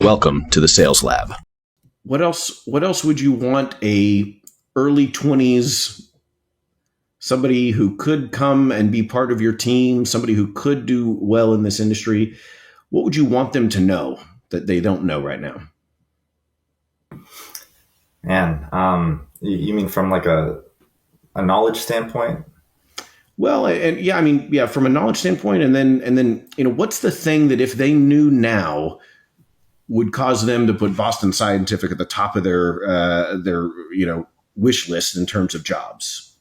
Welcome to the Sales Lab. What else would you want a early 20s, somebody who could come and be part of your team, somebody who could do well in this industry? What would you want them to know that they don't know right now? Man, you mean from like a knowledge standpoint? Well, and yeah, I mean, yeah, from a knowledge standpoint, and then, what's the thing that if they knew now would cause them to put Boston Scientific at the top of their wish list in terms of jobs?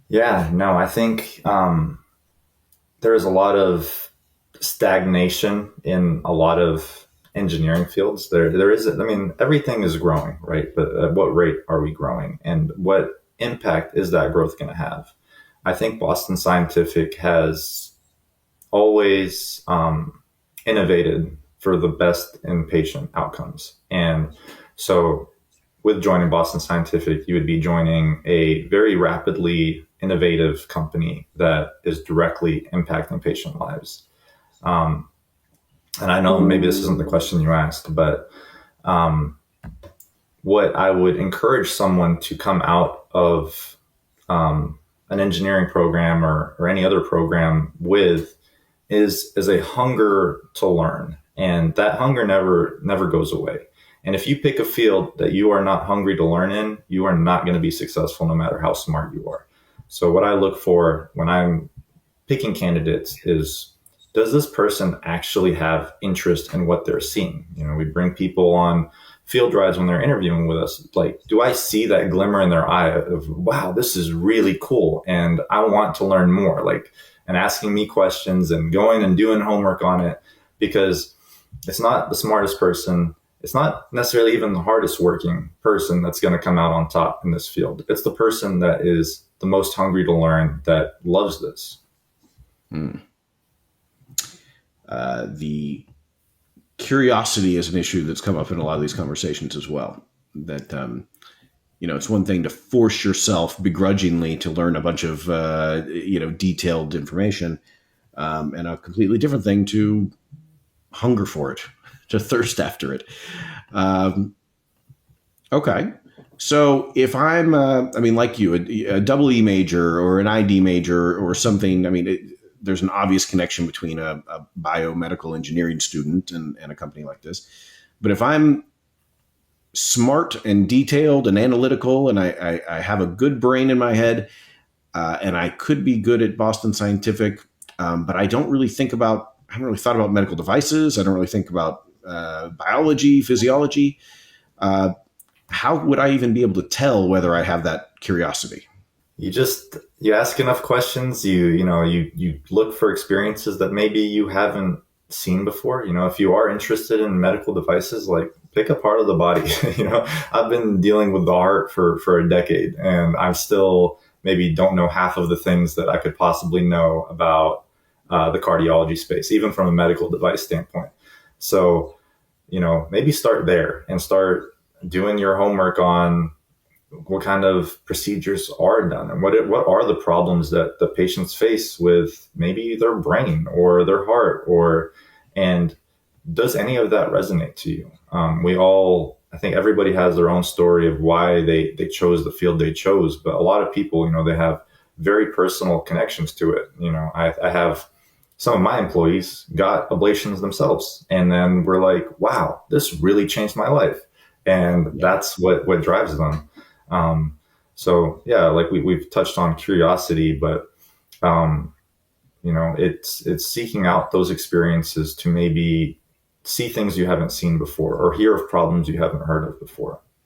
Yeah, no, I think there's a lot of stagnation in a lot of engineering fields. There is, I mean, everything is growing, right? But at what rate are we growing, and what impact is that growth going to have? I think Boston Scientific has always innovated for the best in patient outcomes. And so with joining Boston Scientific, you would be joining a very rapidly innovative company that is directly impacting patient lives. And I know maybe this isn't the question you asked, but what I would encourage someone to come out of an engineering program or any other program with is a hunger to learn. And that hunger never goes away. And if you pick a field that you are not hungry to learn in, you are not going to be successful no matter how smart you are. So what I look for when I'm picking candidates is, does this person actually have interest in what they're seeing? You know, we bring people on field rides when they're interviewing with us. Like, do I see that glimmer in their eye of, wow, this is really cool, and I want to learn more, like, and asking me questions and going and doing homework on it, because it's not the smartest person. It's not necessarily even the hardest working person that's going to come out on top in this field. It's the person that is the most hungry to learn, that loves this. The curiosity is an issue that's come up in a lot of these conversations as well. That, it's one thing to force yourself begrudgingly to learn a bunch of, detailed information, and a completely different thing to hunger for it, to thirst after it. Okay. So if I'm, like you, a double E major or an ID major or something, there's an obvious connection between a biomedical engineering student and a company like this. But if I'm smart and detailed and analytical, and I have a good brain in my head, and I could be good at Boston Scientific, but I haven't really thought about medical devices. I don't really think about biology, physiology. How would I even be able to tell whether I have that curiosity? You ask enough questions, you look for experiences that maybe you haven't seen before. If you are interested in medical devices, like, pick a part of the body. I've been dealing with the heart for a decade, and I still maybe don't know half of the things that I could possibly know about the cardiology space, even from a medical device standpoint. So, maybe start there and start doing your homework on what kind of procedures are done and what are the problems that the patients face with maybe their brain or their heart, and does any of that resonate to you? I think everybody has their own story of why they chose the field they chose, but a lot of people, they have very personal connections to it. I have some of my employees got ablations themselves, and then we're like, wow, this really changed my life. And that's what drives them. So yeah, like we've touched on curiosity, but, it's seeking out those experiences to maybe see things you haven't seen before or hear of problems you haven't heard of before.